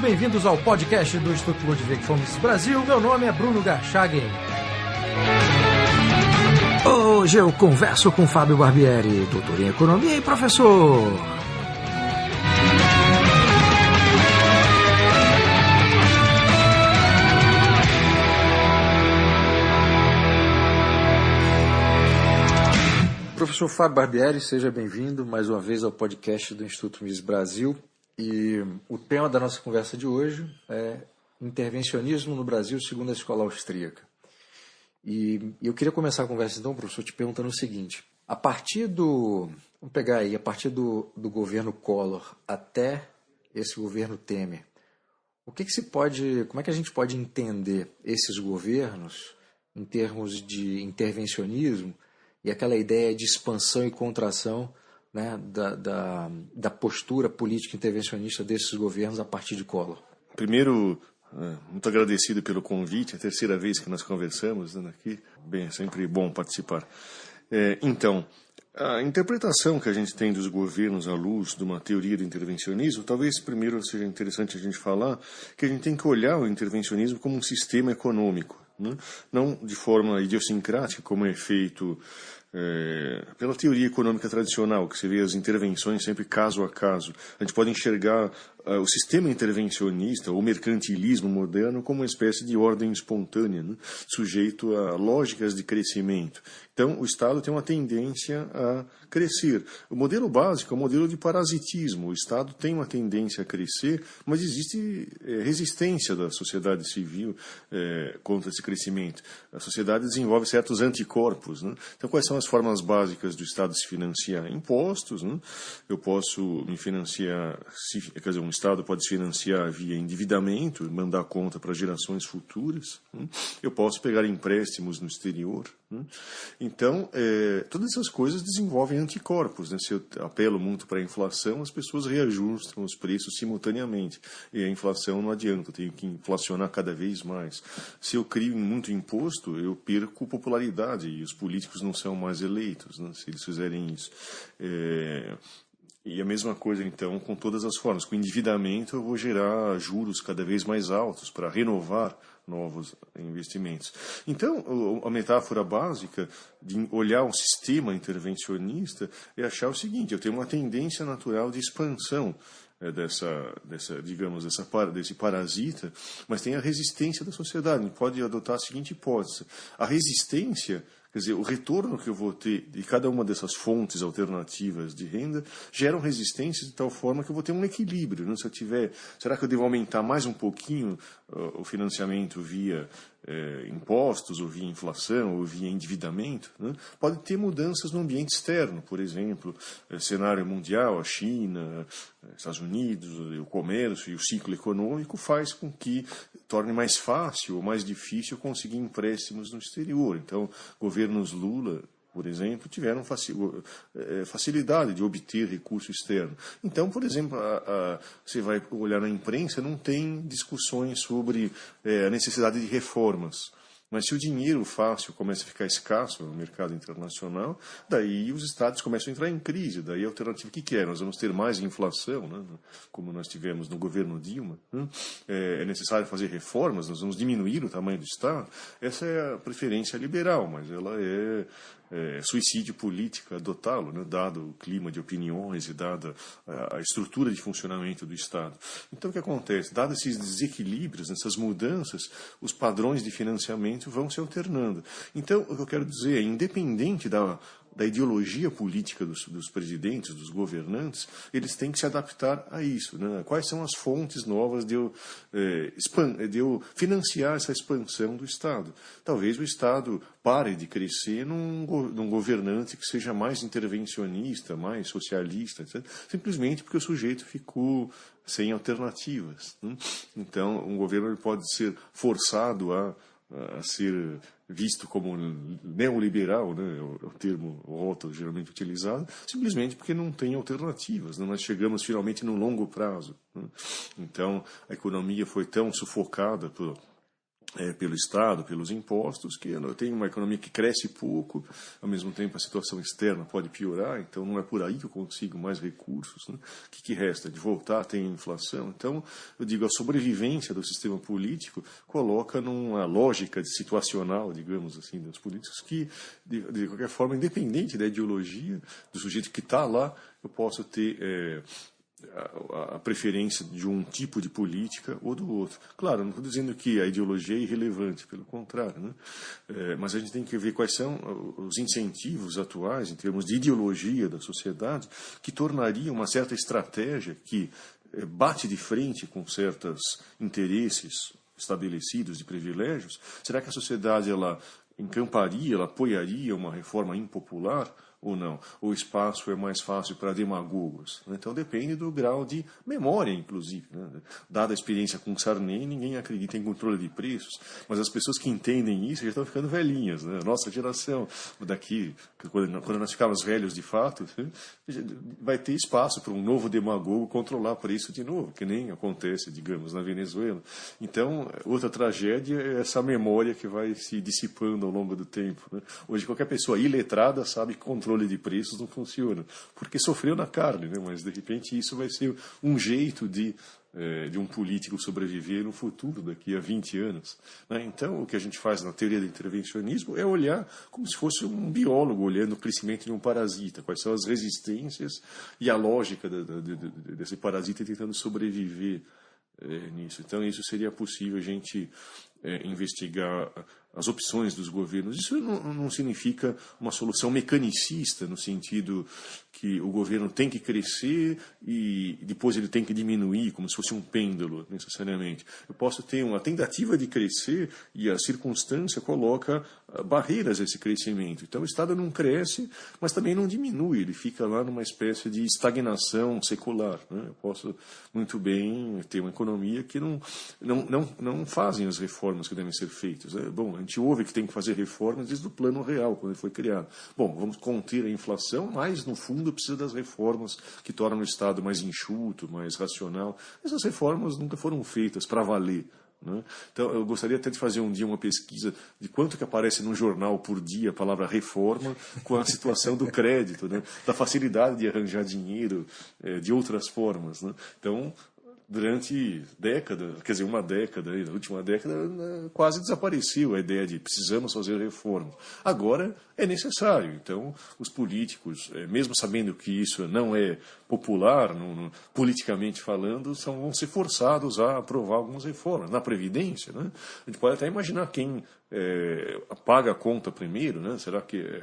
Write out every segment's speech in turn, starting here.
bem-vindos ao podcast do Instituto Ludwig von Mises Brasil. Meu nome é Bruno Garchagen. Hoje eu converso com Fábio Barbieri, doutor em Economia e professor. Professor Fábio Barbieri, seja bem-vindo mais uma vez ao podcast do Instituto Mises Brasil. E o tema da nossa conversa de hoje é intervencionismo no Brasil segundo a escola austríaca. E eu queria começar a conversa então, professor, te perguntando o seguinte: vamos pegar aí, a partir do governo Collor até esse governo Temer, como é que a gente pode entender esses governos em termos de intervencionismo e aquela ideia de expansão e contração, né, da postura política intervencionista desses governos a partir de Collor? Primeiro, muito agradecido pelo convite, é a terceira vez que nós conversamos aqui. Bem, é sempre bom participar. Então, a interpretação que a gente tem dos governos à luz de uma teoria do intervencionismo, talvez primeiro seja interessante a gente falar que a gente tem que olhar o intervencionismo como um sistema econômico, né? Não de forma idiosincrática, como é feito pela teoria econômica tradicional, que você vê as intervenções sempre caso a caso. A gente pode enxergar o sistema intervencionista, o mercantilismo moderno, como uma espécie de ordem espontânea, né, sujeito a lógicas de crescimento. Então, o Estado tem uma tendência a crescer. O modelo básico é o modelo de parasitismo. O Estado tem uma tendência a crescer, mas existe resistência da sociedade civil contra esse crescimento. A sociedade desenvolve certos anticorpos, né? Então, quais são as formas básicas do Estado se financiar? Impostos, né? Eu posso me financiar, quer dizer, um Estado pode se financiar via endividamento, mandar conta para gerações futuras, né? Eu posso pegar empréstimos no exterior, né? Então, todas essas coisas desenvolvem anticorpos, né? Se eu apelo muito para a inflação, as pessoas reajustam os preços simultaneamente. E a inflação não adianta, eu tenho que inflacionar cada vez mais. Se eu crio muito imposto, eu perco popularidade e os políticos não são mais eleitos, né, se eles fizerem isso. E a mesma coisa, então, com todas as formas. Com o endividamento, eu vou gerar juros cada vez mais altos para renovar novos investimentos. Então, a metáfora básica de olhar um sistema intervencionista é achar o seguinte: eu tenho uma tendência natural de expansão desse parasita, mas tem a resistência da sociedade. A gente pode adotar a seguinte hipótese: a resistência, quer dizer, o retorno que eu vou ter de cada uma dessas fontes alternativas de renda geram resistências de tal forma que eu vou ter um equilíbrio, né? Se eu tiver, será que eu devo aumentar mais um pouquinho o financiamento via impostos, ou via inflação, ou via endividamento, né? Pode ter mudanças no ambiente externo, por exemplo, cenário mundial, a China, Estados Unidos, o comércio e o ciclo econômico faz com que torne mais fácil ou mais difícil conseguir empréstimos no exterior. Então, governos Lula, por exemplo, tiveram facilidade de obter recurso externo. Então, por exemplo, você vai olhar na imprensa, não tem discussões sobre a necessidade de reformas. Mas se o dinheiro fácil começa a ficar escasso no mercado internacional, daí os estados começam a entrar em crise. Daí a alternativa, o que é? Nós vamos ter mais inflação, né? Como nós tivemos no governo Dilma, né? É necessário fazer reformas, nós vamos diminuir o tamanho do Estado. Essa é a preferência liberal, mas ela é suicídio político adotá-lo, né? Dado o clima de opiniões e dada a estrutura de funcionamento do Estado. Então, o que acontece? Dados esses desequilíbrios, essas mudanças, os padrões de financiamento vão se alternando. Então, o que eu quero dizer é, independente da ideologia política dos presidentes, dos governantes, eles têm que se adaptar a isso, né? Quais são as fontes novas de eu financiar essa expansão do Estado? Talvez o Estado pare de crescer num governante que seja mais intervencionista, mais socialista, etc., simplesmente porque o sujeito ficou sem alternativas, né? Então, um governo pode ser forçado a ser visto como neoliberal, né, é o termo rótulo geralmente utilizado, simplesmente porque não tem alternativas, né? Nós chegamos finalmente no longo prazo, né? Então, a economia foi tão sufocada pelo Estado, pelos impostos, que tem uma economia que cresce pouco, ao mesmo tempo a situação externa pode piorar, então não é por aí que eu consigo mais recursos. Né? O que resta? De voltar, tem inflação. Então, eu digo, a sobrevivência do sistema político coloca numa lógica situacional, digamos assim, dos políticos, que, de qualquer forma, independente da ideologia, do sujeito que está lá, eu posso ter a preferência de um tipo de política ou do outro. Claro, não estou dizendo que a ideologia é irrelevante, pelo contrário, né? Mas a gente tem que ver quais são os incentivos atuais, em termos de ideologia da sociedade, que tornariam uma certa estratégia que bate de frente com certos interesses estabelecidos de privilégios. Será que a sociedade ela encamparia, ela apoiaria uma reforma impopular? Ou não? O espaço é mais fácil para demagogos. Então depende do grau de memória, inclusive. Né? Dada a experiência com Sarney, ninguém acredita em controle de preços, mas as pessoas que entendem isso já estão ficando velhinhas. Né? Nossa geração, daqui, quando nós ficarmos velhos de fato, vai ter espaço para um novo demagogo controlar preço de novo, que nem acontece, digamos, na Venezuela. Então, outra tragédia é essa memória que vai se dissipando ao longo do tempo. Né? Hoje, qualquer pessoa iletrada sabe que controle de preços não funciona, porque sofreu na carne, né? Mas de repente isso vai ser um jeito de um político sobreviver no futuro, daqui a 20 anos. Né? Então, o que a gente faz na teoria do intervencionismo é olhar como se fosse um biólogo olhando o crescimento de um parasita, quais são as resistências e a lógica desse parasita tentando sobreviver nisso. Então, isso seria possível a gente investigar as opções dos governos. Isso não significa uma solução mecanicista, no sentido que o governo tem que crescer e depois ele tem que diminuir, como se fosse um pêndulo, necessariamente. Eu posso ter uma tentativa de crescer e a circunstância coloca barreiras a esse crescimento. Então o Estado não cresce, mas também não diminui, ele fica lá numa espécie de estagnação secular. Né? Eu posso muito bem ter uma economia que não fazem as reformas que devem ser feitas. Bom, a gente ouve que tem que fazer reformas desde o Plano Real, quando ele foi criado. Bom, vamos conter a inflação, mas no fundo precisa das reformas que tornam o Estado mais enxuto, mais racional. Essas reformas nunca foram feitas para valer. Né? Então, eu gostaria até de fazer um dia uma pesquisa de quanto que aparece no jornal por dia a palavra reforma com a situação do crédito, né? Da facilidade de arranjar dinheiro de outras formas. Né? Então, durante décadas, quer dizer, uma década, na última década, quase desapareceu a ideia de precisamos fazer reformas. Agora é necessário. Então, os políticos, mesmo sabendo que isso não é popular, politicamente falando, vão ser forçados a aprovar algumas reformas. Na Previdência, né? A gente pode até imaginar quem paga a conta primeiro, né? Será que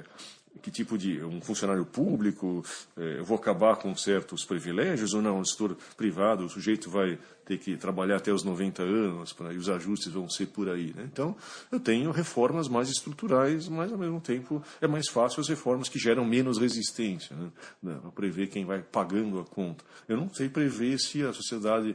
tipo de um funcionário público, eu vou acabar com certos privilégios ou não? No setor privado, o sujeito vai ter que trabalhar até os 90 anos, e os ajustes vão ser por aí. Né? Então, eu tenho reformas mais estruturais, mas, ao mesmo tempo, é mais fácil as reformas que geram menos resistência, né? Para prever quem vai pagando a conta. Eu não sei prever se a sociedade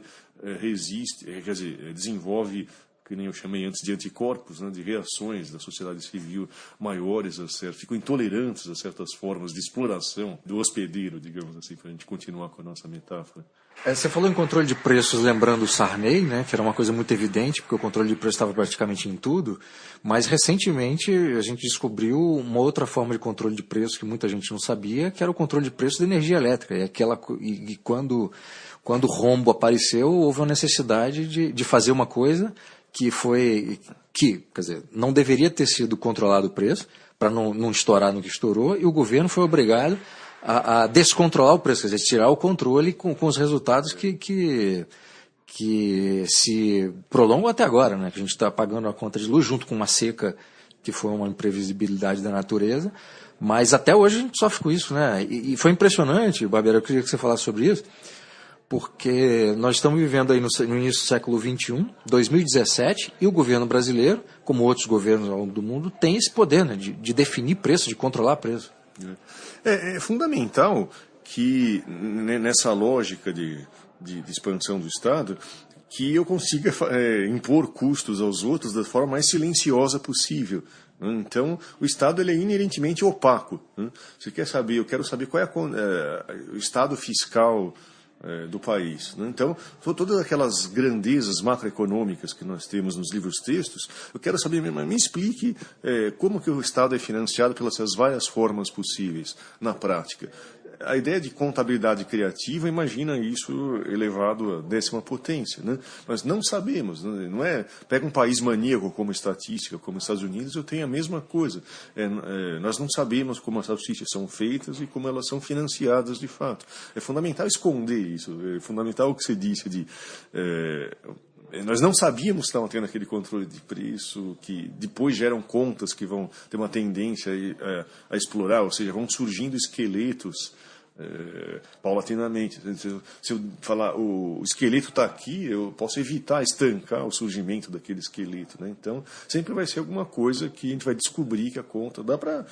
resiste, quer dizer, desenvolve, que nem eu chamei antes de anticorpos, né, de reações da sociedade civil maiores, ficam intolerantes a certas formas de exploração do hospedeiro, digamos assim, para a gente continuar com a nossa metáfora. Você falou em controle de preços, lembrando o Sarney, né, que era uma coisa muito evidente, porque o controle de preços estava praticamente em tudo, mas recentemente a gente descobriu uma outra forma de controle de preços que muita gente não sabia, que era o controle de preços da energia elétrica. E quando o rombo apareceu, houve uma necessidade de fazer uma coisa quer dizer, não deveria ter sido controlado o preço, para não estourar no que estourou, e o governo foi obrigado a descontrolar o preço, quer dizer, tirar o controle com os resultados que se prolongam até agora, né? Que a gente está pagando a conta de luz junto com uma seca que foi uma imprevisibilidade da natureza, mas até hoje a gente sofre com isso, né? E foi impressionante, Barbieri, eu queria que você falasse sobre isso, porque nós estamos vivendo aí no início do século XXI, 2017, e o governo brasileiro, como outros governos ao longo do mundo, tem esse poder, né, de definir preço, de controlar preço. É fundamental que, nessa lógica de expansão do Estado, que eu consiga impor custos aos outros da forma mais silenciosa possível. Então, o Estado ele é inerentemente opaco. Você quer saber, eu quero saber qual é o estado fiscal do país. Né? Então, todas aquelas grandezas macroeconômicas que nós temos nos livros textos, eu quero saber, me explique como que o Estado é financiado pelas várias formas possíveis na prática. A ideia de contabilidade criativa imagina isso elevado à 10ª potência. Né? Nós não sabemos, não é? Pega um país maníaco como estatística, como os Estados Unidos, eu tenho a mesma coisa. Nós não sabemos como as estatísticas são feitas e como elas são financiadas de fato. É fundamental esconder isso, é fundamental o que você disse de... nós não sabíamos que estavam tendo aquele controle de preço, que depois geram contas que vão ter uma tendência a explorar, ou seja, vão surgindo esqueletos paulatinamente. Se eu falar o esqueleto está aqui, eu posso evitar estancar o surgimento daquele esqueleto. Né? Então, sempre vai ser alguma coisa que a gente vai descobrir que a conta... Dá para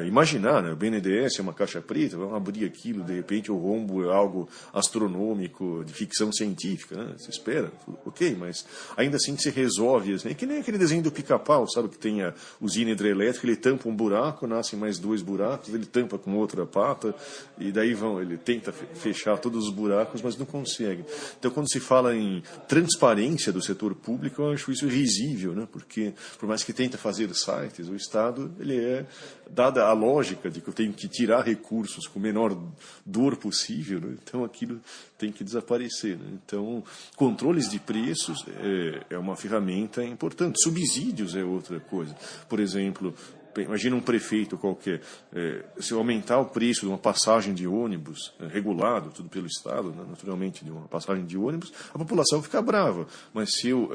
imaginar, né? O BNDES é uma caixa preta, vamos abrir aquilo, de repente o rombo é algo astronômico, de ficção científica. Né? Você espera, ok, mas ainda assim se resolve. Assim, é que nem aquele desenho do Pica-Pau, sabe, que tem a usina hidrelétrica, ele tampa um buraco, nascem mais 2 buracos, ele tampa com outra pata, e daí ele tenta fechar todos os buracos, mas não consegue. Então, quando se fala em transparência do setor público, eu acho isso risível, né? Porque, por mais que tenta fazer sites, o Estado, dada a lógica de que eu tenho que tirar recursos com a menor dor possível, né? Então aquilo tem que desaparecer. Né? Então, controles de preços é uma ferramenta importante. Subsídios é outra coisa. Por exemplo... Imagina um prefeito qualquer, se eu aumentar o preço de uma passagem de ônibus, regulado, tudo pelo Estado, né, naturalmente, de uma passagem de ônibus, a população fica brava. Mas se eu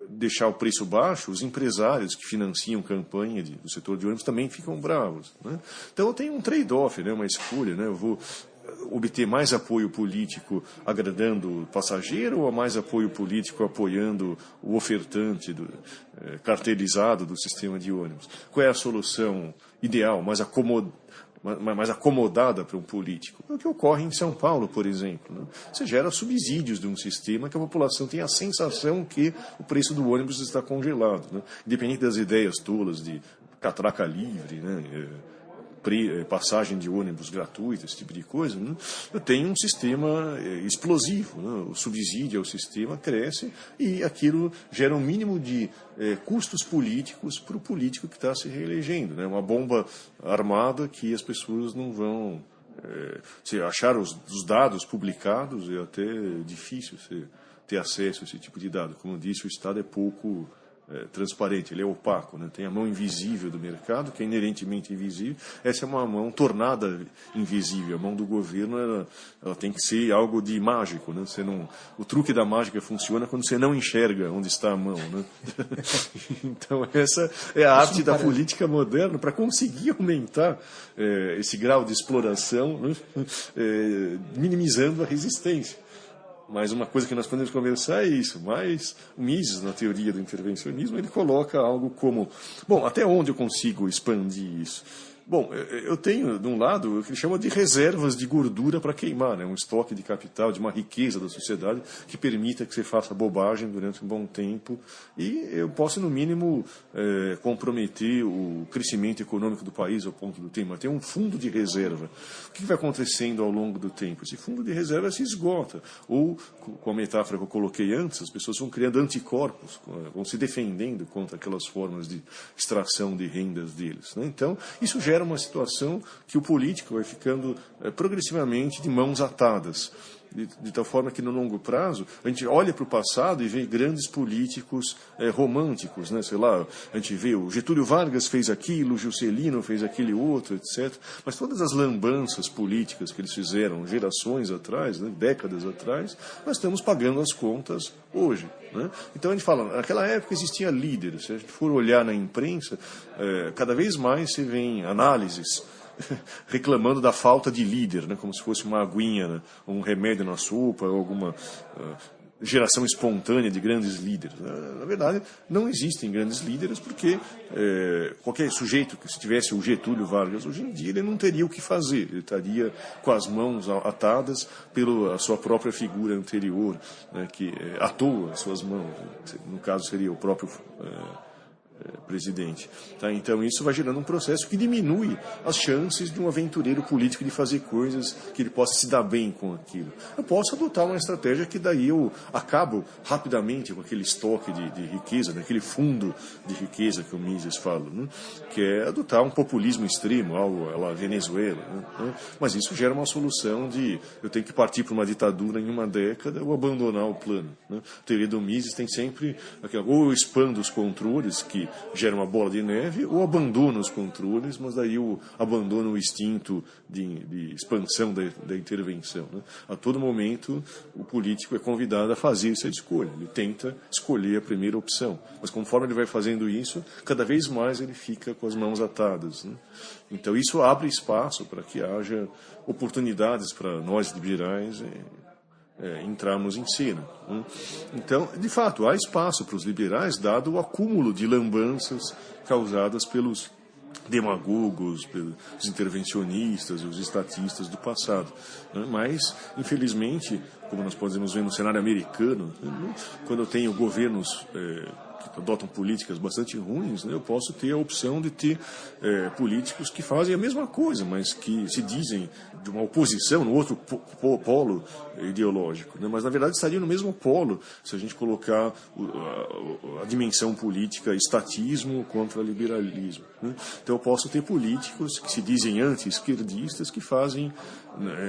deixar o preço baixo, os empresários que financiam campanha do setor de ônibus também ficam bravos. Né? Então eu tenho um trade-off, né, uma escolha. Né, eu vou obter mais apoio político agradando o passageiro ou mais apoio político apoiando o ofertante cartelizado do sistema de ônibus? Qual é a solução ideal, mais acomodada para um político? É o que ocorre em São Paulo, por exemplo. Né? Você gera subsídios de um sistema que a população tem a sensação que o preço do ônibus está congelado. Né? Independente das ideias tolas de catraca livre, né? Passagem de ônibus gratuita, esse tipo de coisa, né? Eu tenho um sistema explosivo, né? O subsídio ao sistema cresce e aquilo gera um mínimo de custos políticos para o político que está se reelegendo, né? Uma bomba armada que as pessoas não vão... se achar os dados publicados é até difícil você ter acesso a esse tipo de dado. Como eu disse, o Estado é pouco... transparente, ele é opaco, né? Tem a mão invisível do mercado, que é inerentemente invisível. Essa é uma mão tornada invisível. A mão do governo ela tem que ser algo de mágico, né? O truque da mágica funciona quando você não enxerga onde está a mão, né? Então essa é a arte da política moderna para conseguir aumentar esse grau de exploração, né? Minimizando a resistência. Mas uma coisa que nós podemos conversar é isso. Mas o Mises, na teoria do intervencionismo, ele coloca algo como... Bom, até onde eu consigo expandir isso? Bom, eu tenho, de um lado, o que ele chama de reservas de gordura para queimar, né? Um estoque de capital, de uma riqueza da sociedade que permita que você faça bobagem durante um bom tempo e eu posso, no mínimo, comprometer o crescimento econômico do país ao ponto do tempo. Mas tem um fundo de reserva. O que vai acontecendo ao longo do tempo? Esse fundo de reserva se esgota. Ou, com a metáfora que eu coloquei antes, as pessoas vão criando anticorpos, vão se defendendo contra aquelas formas de extração de rendas deles, né? Então, isso gera uma situação que o político vai ficando progressivamente de mãos atadas. De tal forma que, no longo prazo, a gente olha para o passado e vê grandes políticos românticos, né? Sei lá, a gente vê o Getúlio Vargas fez aquilo, o Juscelino fez aquele outro, etc. Mas todas as lambanças políticas que eles fizeram gerações atrás, né? Décadas atrás, nós estamos pagando as contas hoje. Né? Então a gente fala, naquela época existia líderes. Se a gente for olhar na imprensa, cada vez mais se vê análises reclamando da falta de líder, né? Como se fosse uma aguinha, né? Um remédio na sopa, ou alguma geração espontânea de grandes líderes. Na verdade, não existem grandes líderes porque qualquer sujeito que se tivesse o Getúlio Vargas hoje em dia, ele não teria o que fazer, ele estaria com as mãos atadas pela sua própria figura anterior, né? Que atou as suas mãos, no caso seria o próprio presidente. Tá? Então isso vai gerando um processo que diminui as chances de um aventureiro político de fazer coisas que ele possa se dar bem com aquilo. Eu posso adotar uma estratégia que daí eu acabo rapidamente com aquele estoque de riqueza, aquele fundo de riqueza que o Mises fala, né? Que é adotar um populismo extremo, algo à la Venezuela. Né? Mas isso gera uma solução de eu tenho que partir para uma ditadura em uma década ou abandonar o plano. Né? A teoria do Mises tem sempre ou eu expando os controles, que gera uma bola de neve, ou abandona os controles, mas daí abandona o instinto de expansão da intervenção. Né? A todo momento, o político é convidado a fazer essa escolha. Ele tenta escolher a primeira opção. Mas conforme ele vai fazendo isso, cada vez mais ele fica com as mãos atadas. Né? Então isso abre espaço para que haja oportunidades para nós liberais entrarmos em cena. Né? Então, de fato, há espaço para os liberais, dado o acúmulo de lambanças causadas pelos demagogos, pelos intervencionistas e os estatistas do passado. Né? Mas, infelizmente, como nós podemos ver no cenário americano, né? Quando eu tenho governos que adotam políticas bastante ruins, né, eu posso ter a opção de ter políticos que fazem a mesma coisa, mas que se dizem de uma oposição no outro polo ideológico. Né, mas, na verdade, estariam no mesmo polo se a gente colocar a dimensão política estatismo contra liberalismo. Né. Então, eu posso ter políticos que se dizem anti-esquerdistas que fazem,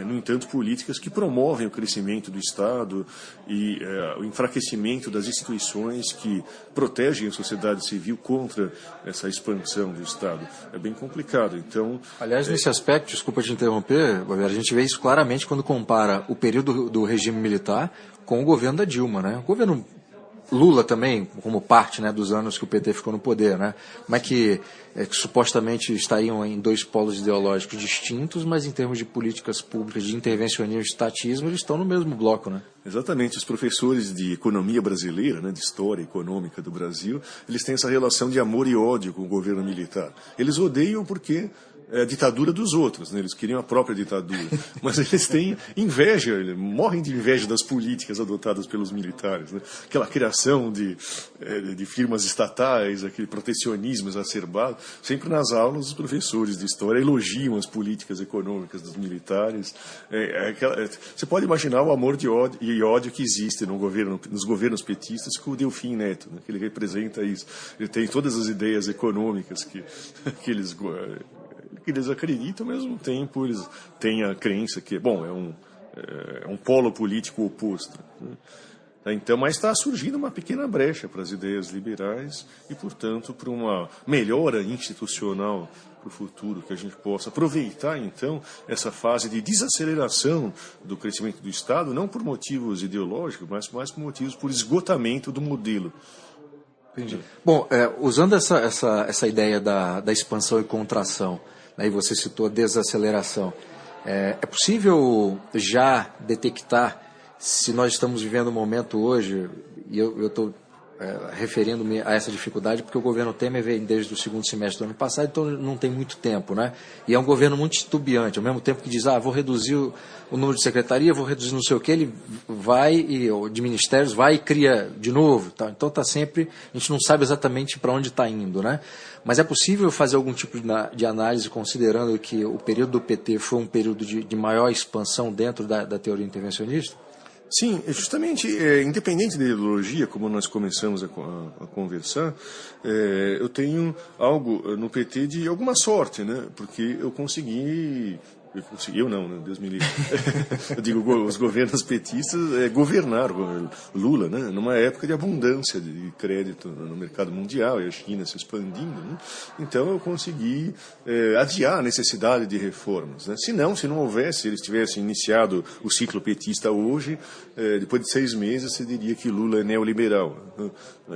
no entanto, políticas que promovem o crescimento do Estado e o enfraquecimento das instituições que protegem a sociedade civil contra essa expansão do Estado. É bem complicado. Então, aliás, nesse aspecto, desculpa te interromper, a gente vê isso claramente quando compara o período do regime militar com o governo da Dilma, né? O governo Lula também, como parte, né, dos anos que o PT ficou no poder, né? Como é que supostamente estariam em dois polos ideológicos distintos, mas em termos de políticas públicas, de intervencionismo e estatismo, eles estão no mesmo bloco, né? Exatamente. Os professores de economia brasileira, né, de história econômica do Brasil, eles têm essa relação de amor e ódio com o governo militar. Eles odeiam porque é a ditadura dos outros, né? Eles queriam a própria ditadura, mas eles têm inveja, morrem de inveja das políticas adotadas pelos militares, né? Aquela criação de firmas estatais, aquele protecionismo exacerbado. Sempre nas aulas os professores de história elogiam as políticas econômicas dos militares. Você pode imaginar o amor e ódio que existe nos governos petistas com o Delfim Neto, né? Que ele representa isso. Ele tem todas as ideias econômicas que eles acreditam, ao mesmo tempo eles têm a crença que, bom, é um polo político oposto. Né? Então, mas está surgindo uma pequena brecha para as ideias liberais e, portanto, para uma melhora institucional para o futuro, que a gente possa aproveitar, então, essa fase de desaceleração do crescimento do Estado, não por motivos ideológicos, mas mais por motivos por esgotamento do modelo. Entendi. Bom, usando essa ideia da expansão e contração, aí você citou a desaceleração. É possível já detectar se nós estamos vivendo um momento hoje, e eu estou referindo-me a essa dificuldade, porque o governo Temer vem desde o segundo semestre do ano passado, então não tem muito tempo, né? E é um governo muito titubeante, ao mesmo tempo que diz, vou reduzir o número de secretaria, vou reduzir não sei o que, ele vai, de ministérios, vai e cria de novo. Tá? Então está sempre, a gente não sabe exatamente para onde está indo, né? Mas é possível fazer algum tipo de análise considerando que o período do PT foi um período de maior expansão dentro da teoria intervencionista? Sim, justamente, independente da ideologia, como nós começamos a conversar, eu tenho algo no PT de alguma sorte, né? Porque eu consegui... Eu não, né? Deus me livre. Eu digo, os governos petistas governaram Lula, né? Numa época de abundância de crédito no mercado mundial e a China se expandindo. Né? Então eu consegui adiar a necessidade de reformas. Né? Se não houvesse, eles tivessem iniciado o ciclo petista hoje, depois de 6 meses você diria que Lula é neoliberal. Né?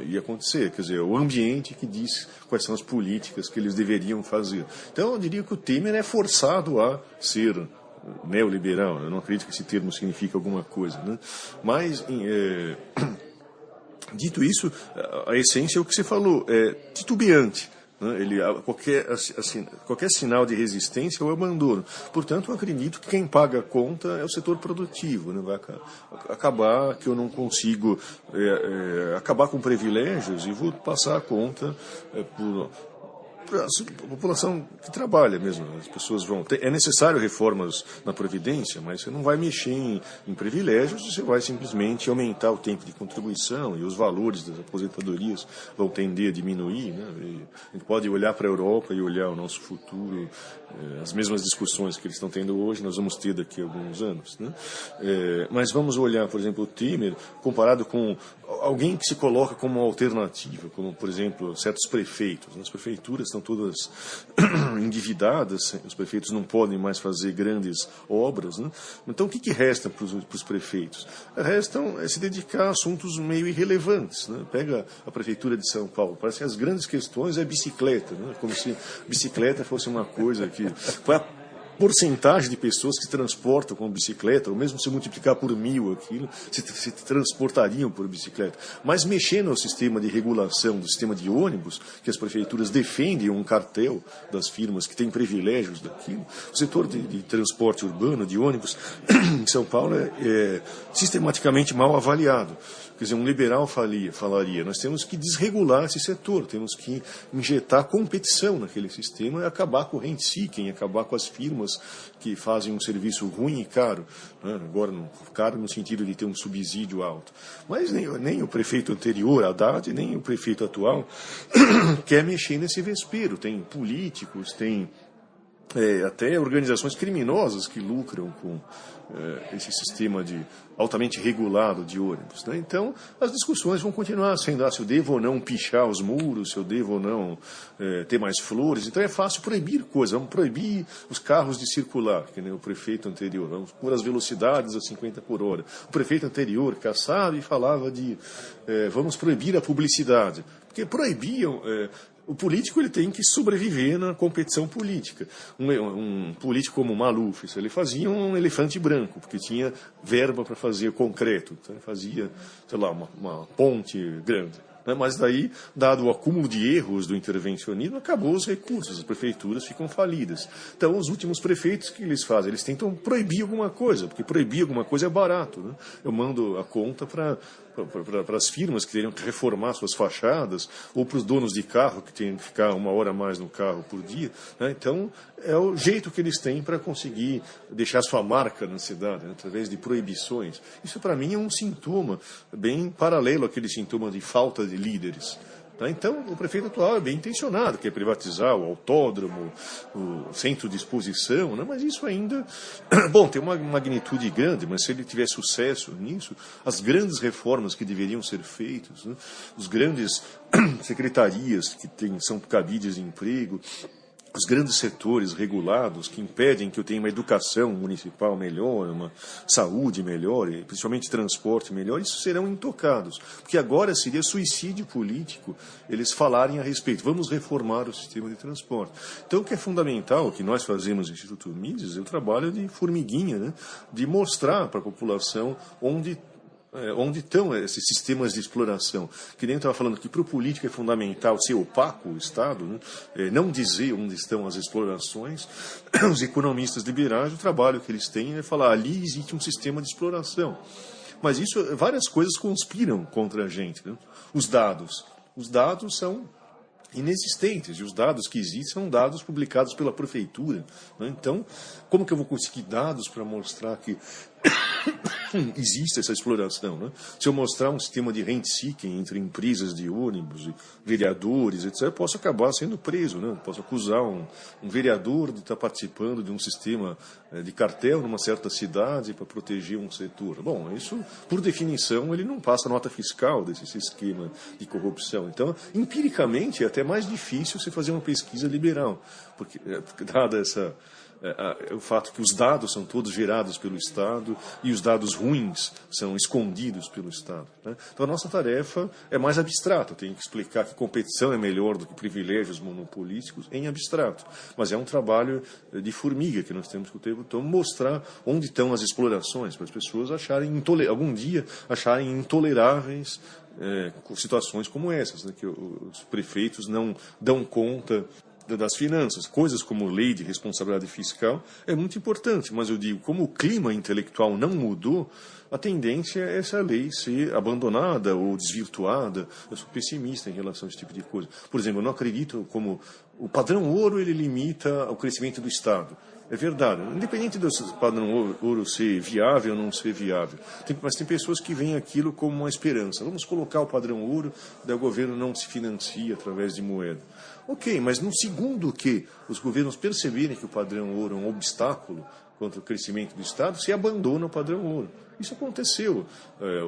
Ia acontecer, quer dizer, o ambiente que diz quais são as políticas que eles deveriam fazer. Então eu diria que o Temer é forçado a ser neoliberal. Eu não acredito que esse termo signifique alguma coisa. Né? Mas, dito isso, a essência é o que você falou, é titubeante. né? Qualquer sinal de resistência eu abandono. Portanto, eu acredito que quem paga a conta é o setor produtivo, né? Vai acabar que eu não consigo acabar com privilégios e vou passar a conta para a população que trabalha mesmo. As pessoas vão ter, é necessário reformas na Previdência, mas você não vai mexer em privilégios, você vai simplesmente aumentar o tempo de contribuição e os valores das aposentadorias vão tender a diminuir, né? E a gente pode olhar para a Europa e olhar o nosso futuro, as mesmas discussões que eles estão tendo hoje, nós vamos ter daqui a alguns anos, né? Mas vamos olhar, por exemplo, o Temer comparado com alguém que se coloca como alternativa, como, por exemplo, certos prefeitos. As prefeituras estão todas endividadas, os prefeitos não podem mais fazer grandes obras, né? Então, o que resta para os prefeitos? Restam se dedicar a assuntos meio irrelevantes, né? Pega a prefeitura de São Paulo, parece que as grandes questões é bicicleta, né? Como se bicicleta fosse uma coisa que... porcentagem de pessoas que se transportam com bicicleta, ou mesmo se multiplicar por 1000 aquilo, se transportariam por bicicleta. Mas mexer no sistema de regulação, do sistema de ônibus, que as prefeituras defendem um cartel das firmas que têm privilégios daquilo, o setor de transporte urbano, de ônibus, em São Paulo é sistematicamente mal avaliado. Quer dizer, um liberal falaria, nós temos que desregular esse setor, temos que injetar competição naquele sistema e acabar com o rent-seeking, acabar com as firmas que fazem um serviço ruim e caro, né? Agora, caro no sentido de ter um subsídio alto. Mas nem o prefeito anterior, Haddad, nem o prefeito atual quer mexer nesse vespeiro. Tem políticos, tem até organizações criminosas que lucram com esse sistema altamente regulado de ônibus, né? Então, as discussões vão continuar sendo se eu devo ou não pichar os muros, se eu devo ou não ter mais flores. Então, é fácil proibir coisas. Vamos proibir os carros de circular, que nem o prefeito anterior. Vamos pôr as velocidades a 50 por hora. O prefeito anterior caçava e falava vamos proibir a publicidade. Porque proibiam... O político ele tem que sobreviver na competição política. Um político como Maluf, ele fazia um elefante branco, porque tinha verba para fazer concreto. Então ele fazia, sei lá, uma ponte grande. Mas daí, dado o acúmulo de erros do intervencionismo, acabou os recursos, as prefeituras ficam falidas. Então, os últimos prefeitos, o que eles fazem? Eles tentam proibir alguma coisa, porque proibir alguma coisa é barato, né? Eu mando a conta para as firmas que teriam que reformar suas fachadas, ou para os donos de carro que têm que ficar 1 hora a mais no carro por dia, né? Então, é o jeito que eles têm para conseguir deixar sua marca na cidade, né? Através de proibições. Isso, para mim, é um sintoma bem paralelo àquele sintoma de falta de líderes. Então, o prefeito atual é bem intencionado, quer privatizar o autódromo, o centro de exposição, né? Mas isso ainda... Bom, tem uma magnitude grande, mas se ele tiver sucesso nisso, as grandes reformas que deveriam ser feitas, né? Os grandes secretarias que são cabides de emprego, os grandes setores regulados que impedem que eu tenha uma educação municipal melhor, uma saúde melhor, e principalmente transporte melhor, isso serão intocados. Porque agora seria suicídio político eles falarem a respeito. Vamos reformar o sistema de transporte. Então, o que é fundamental, o que nós fazemos no Instituto Mises, é o trabalho de formiguinha, né? De mostrar para a população onde estão esses sistemas de exploração. Que nem eu estava falando que para o político é fundamental ser opaco o Estado, né? Não dizer onde estão as explorações. Os economistas liberais, o trabalho que eles têm é falar, ali existe um sistema de exploração. Mas várias coisas conspiram contra a gente, né? Os dados são inexistentes, e os dados que existem são dados publicados pela prefeitura, né? Então, como que eu vou conseguir dados para mostrar que existe essa exploração, né? Se eu mostrar um sistema de rent-seeking entre empresas de ônibus, vereadores, etc., eu posso acabar sendo preso, né? Eu posso acusar um vereador de estar participando de um sistema de cartel numa certa cidade para proteger um setor. Bom, isso, por definição, ele não passa nota fiscal desse esquema de corrupção. Então, empiricamente, é até mais difícil você fazer uma pesquisa liberal, porque dada o fato que os dados são todos gerados pelo Estado e os dados ruins são escondidos pelo Estado, né? Então a nossa tarefa é mais abstrata. Eu tenho que explicar que competição é melhor do que privilégios monopolísticos em abstrato. Mas é um trabalho de formiga que nós temos que o tempo todo mostrar onde estão as explorações, para as pessoas algum dia acharem intoleráveis situações como essas, né, que os prefeitos não dão conta das finanças. Coisas como lei de responsabilidade fiscal é muito importante, mas eu digo, como o clima intelectual não mudou, a tendência é essa lei ser abandonada ou desvirtuada. Eu sou pessimista em relação a esse tipo de coisa. Por exemplo, eu não acredito como o padrão ouro ele limita o crescimento do Estado. É verdade, independente do padrão ouro ser viável ou não ser viável. Mas tem pessoas que veem aquilo como uma esperança. Vamos colocar o padrão ouro, daí o governo não se financia através de moeda. Ok, mas no segundo que os governos perceberem que o padrão ouro é um obstáculo contra o crescimento do Estado, se abandona o padrão ouro. Isso aconteceu.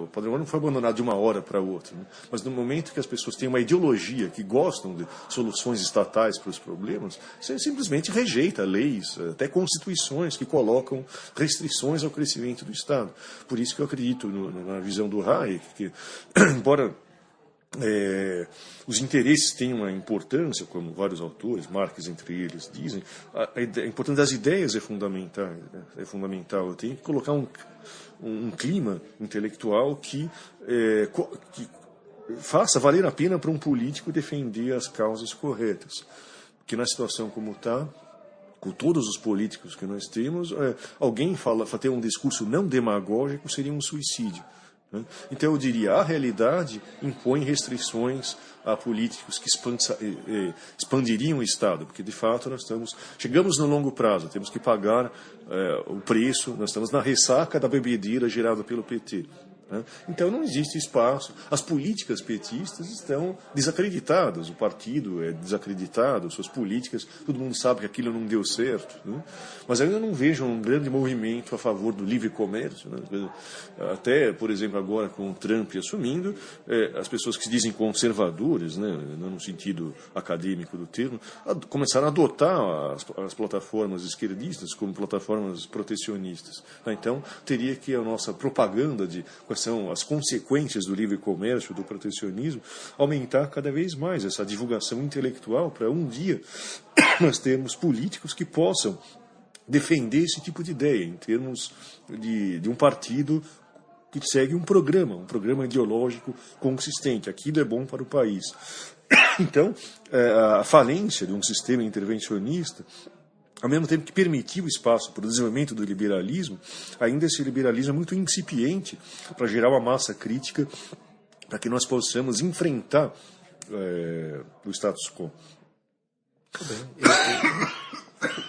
O padrão ouro não foi abandonado de uma hora para outra, né? Mas no momento que as pessoas têm uma ideologia que gostam de soluções estatais para os problemas, você simplesmente rejeita leis, até constituições que colocam restrições ao crescimento do Estado. Por isso que eu acredito na visão do Hayek, que, embora os interesses têm uma importância, como vários autores, Marx entre eles, dizem, a importância das ideias é fundamental. Eu tenho que colocar um clima intelectual que faça valer a pena para um político defender as causas corretas. Porque na situação como está, com todos os políticos que nós temos, alguém ter um discurso não demagógico seria um suicídio. Então eu diria, a realidade impõe restrições a políticos que expandiriam o Estado, porque de fato chegamos no longo prazo, temos que pagar o preço, nós estamos na ressaca da bebedeira gerada pelo PT. Então não existe espaço. As políticas petistas estão desacreditadas, o partido é desacreditado, suas políticas, todo mundo sabe que aquilo não deu certo, né? Mas eu ainda não vejo um grande movimento a favor do livre comércio, né? Até, por exemplo, agora com o Trump assumindo, as pessoas que se dizem conservadores, né, no sentido acadêmico do termo, começaram a adotar as plataformas esquerdistas como plataformas protecionistas. Então teria que a nossa propaganda de são as consequências do livre comércio, do protecionismo, aumentar cada vez mais essa divulgação intelectual para um dia nós termos políticos que possam defender esse tipo de ideia, em termos de um partido que segue um programa ideológico consistente. Aquilo é bom para o país. Então, a falência de um sistema intervencionista, ao mesmo tempo que permitiu espaço para o desenvolvimento do liberalismo, ainda esse liberalismo é muito incipiente para gerar uma massa crítica para que nós possamos enfrentar o status quo. Tudo bem.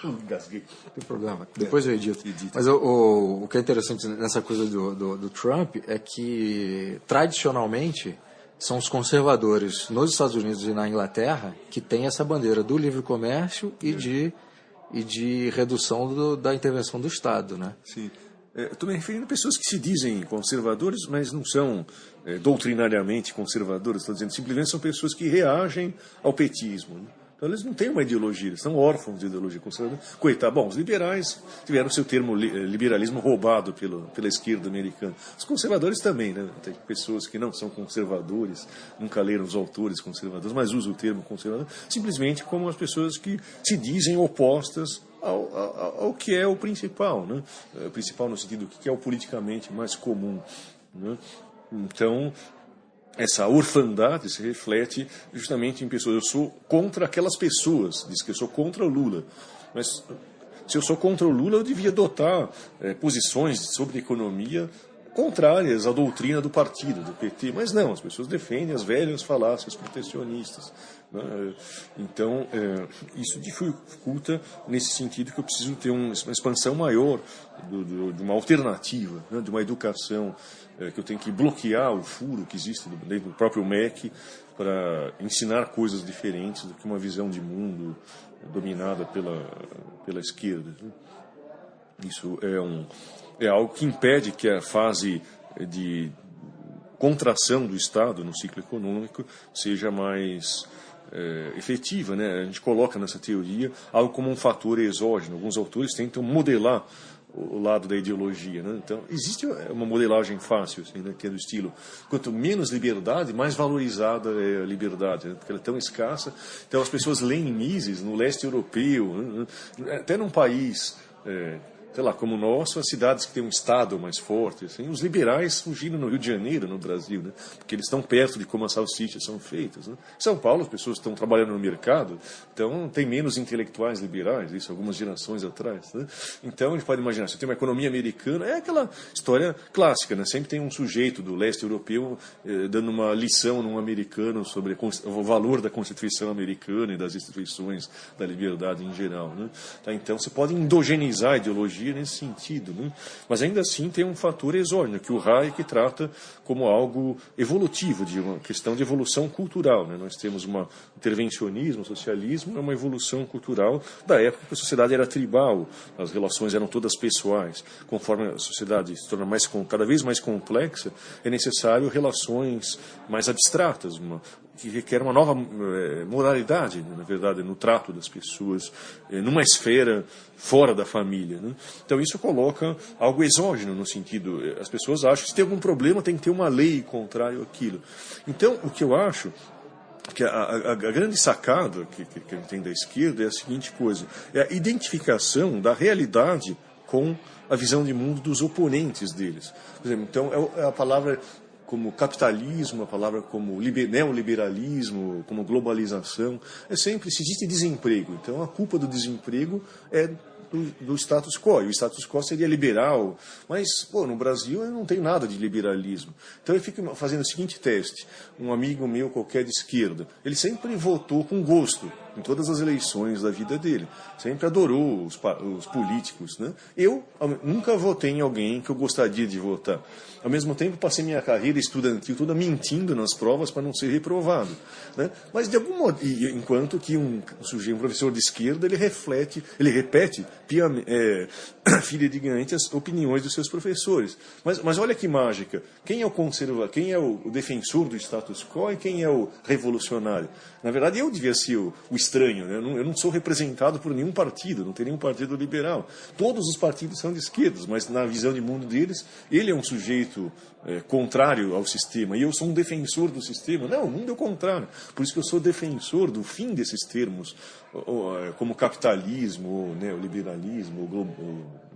Engasguei. Não tem problema. Depois eu edito. Mas o que é interessante nessa coisa do Trump é que, tradicionalmente, são os conservadores nos Estados Unidos e na Inglaterra que têm essa bandeira do livre comércio e de redução da intervenção do Estado, né? Sim. Estou me referindo a pessoas que se dizem conservadores, mas não são doutrinariamente conservadores. Estou dizendo, simplesmente são pessoas que reagem ao petismo, né? Então eles não têm uma ideologia, eles são órfãos de ideologia conservadora. Coitado, bom, os liberais tiveram seu termo liberalismo roubado pela esquerda americana. Os conservadores também, né? Tem pessoas que não são conservadores, nunca leram os autores conservadores, mas usam o termo conservador simplesmente como as pessoas que se dizem opostas ao que é o principal, né? O principal no sentido do que é o politicamente mais comum, né? Então, essa orfandade se reflete justamente em pessoas. Eu sou contra aquelas pessoas, diz que eu sou contra o Lula. Mas se eu sou contra o Lula, eu devia adotar posições sobre economia contrárias à doutrina do partido, do PT. Mas não, as pessoas defendem as velhas falácias protecionistas, né? Então, isso dificulta nesse sentido que eu preciso ter uma expansão maior de uma alternativa, né? De uma educação que eu tenho que bloquear o furo que existe dentro do próprio MEC para ensinar coisas diferentes do que uma visão de mundo dominada pela esquerda, né? Isso é algo que impede que a fase de contração do Estado no ciclo econômico seja mais efetiva, né? A gente coloca nessa teoria algo como um fator exógeno. Alguns autores tentam modelar o lado da ideologia, né? Então, existe uma modelagem fácil, assim, né? Que é do estilo, quanto menos liberdade, mais valorizada é a liberdade, né? Porque ela é tão escassa. Então, as pessoas leem Mises no leste europeu, né? Até num país... sei lá, como o nosso, as cidades que têm um Estado mais forte, assim, os liberais fugiram no Rio de Janeiro, no Brasil, né? Porque eles estão perto de como as salsichas são feitas. Né? Em São Paulo, as pessoas estão trabalhando no mercado, então tem menos intelectuais liberais, isso algumas gerações atrás. Né? Então, a gente pode imaginar, se tem uma economia americana, é aquela história clássica, né? Sempre tem um sujeito do leste europeu dando uma lição num americano sobre o valor da Constituição americana e das instituições da liberdade em geral. Né? Tá? Então, você pode endogenizar a ideologia nesse sentido, né? Mas ainda assim tem um fator exógeno, que o Hayek trata como algo evolutivo, de uma questão de evolução cultural. Né? Nós temos um intervencionismo, socialismo, é uma evolução cultural da época que a sociedade era tribal, as relações eram todas pessoais. Conforme a sociedade se torna cada vez mais complexa, é necessário relações mais abstratas, que requer uma nova moralidade, na verdade, no trato das pessoas, numa esfera fora da família. Né? Então isso coloca algo exógeno no sentido, as pessoas acham que se tem algum problema tem que ter uma lei contrária àquilo. Então o que eu acho que a grande sacada que a gente tem da esquerda é a seguinte coisa, é a identificação da realidade com a visão de mundo dos oponentes deles. Por exemplo, então é a palavra como capitalismo, a palavra como neoliberalismo, como globalização, é sempre, se existe desemprego, então a culpa do desemprego é do status quo, e o status quo seria liberal, mas no Brasil eu não tenho nada de liberalismo. Então eu fico fazendo o seguinte teste, um amigo meu qualquer de esquerda, ele sempre votou com gosto em todas as eleições da vida dele, sempre adorou os políticos, né? Eu nunca votei em alguém que eu gostaria de votar. Ao mesmo tempo, passei minha carreira estudantil toda mentindo nas provas para não ser reprovado. Né? Mas, de algum modo, enquanto que um professor de esquerda, ele repete fidedigamente as opiniões dos seus professores. Mas olha que mágica. Quem é o conservador, quem é o defensor do status quo e quem é o revolucionário? Na verdade, eu devia ser o estranho. Né? Eu não sou representado por nenhum partido, não tem nenhum partido liberal. Todos os partidos são de esquerdas, mas na visão de mundo deles, ele é um sujeito contrário ao sistema, e eu sou um defensor do sistema. Não, o mundo é o contrário. Por isso que eu sou defensor do fim desses termos, como capitalismo, neoliberalismo,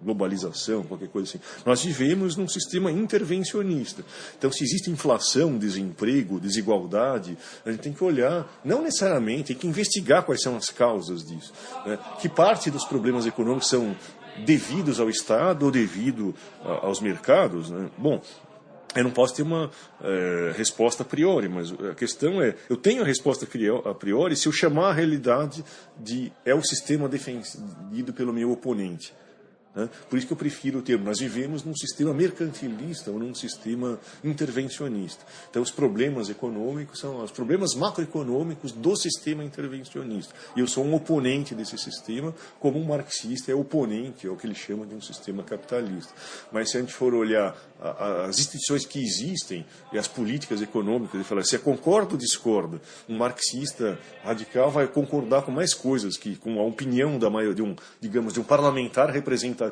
globalização, qualquer coisa assim. Nós vivemos num sistema intervencionista. Então, se existe inflação, desemprego, desigualdade, a gente tem que olhar, não necessariamente, tem que investigar quais são as causas disso. Né? Que parte dos problemas econômicos são devidos ao Estado ou devido aos mercados, né? Bom, eu não posso ter uma resposta a priori, mas a questão é, eu tenho a resposta a priori se eu chamar a realidade de o sistema defendido pelo meu oponente. Né? Por isso que eu prefiro o termo, nós vivemos num sistema mercantilista ou num sistema intervencionista. Então os problemas econômicos são os problemas macroeconômicos do sistema intervencionista. E eu sou um oponente desse sistema, como um marxista é oponente, é o que ele chama de um sistema capitalista. Mas se a gente for olhar as instituições que existem e as políticas econômicas, e falar, se concorda ou discorda, um marxista radical vai concordar com mais coisas que com a opinião da maioria, de um parlamentar representativo.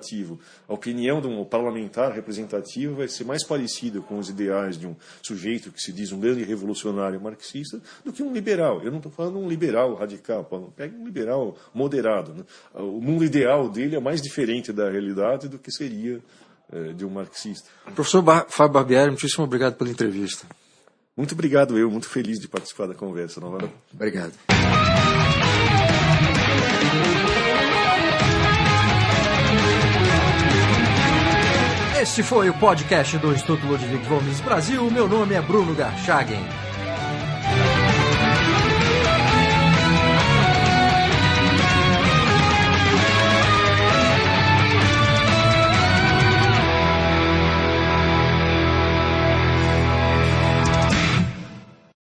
A opinião de um parlamentar representativo vai ser mais parecida com os ideais de um sujeito que se diz um grande revolucionário marxista do que um liberal. Eu não estou falando um liberal radical, pega um liberal moderado. Né? O mundo ideal dele é mais diferente da realidade do que seria de um marxista. Professor Fábio Barbieri, muitíssimo obrigado pela entrevista. Muito obrigado, muito feliz de participar da conversa novamente. Obrigado. Este foi o podcast do Instituto Ludwig von Mises Brasil. Meu nome é Bruno Garchagen.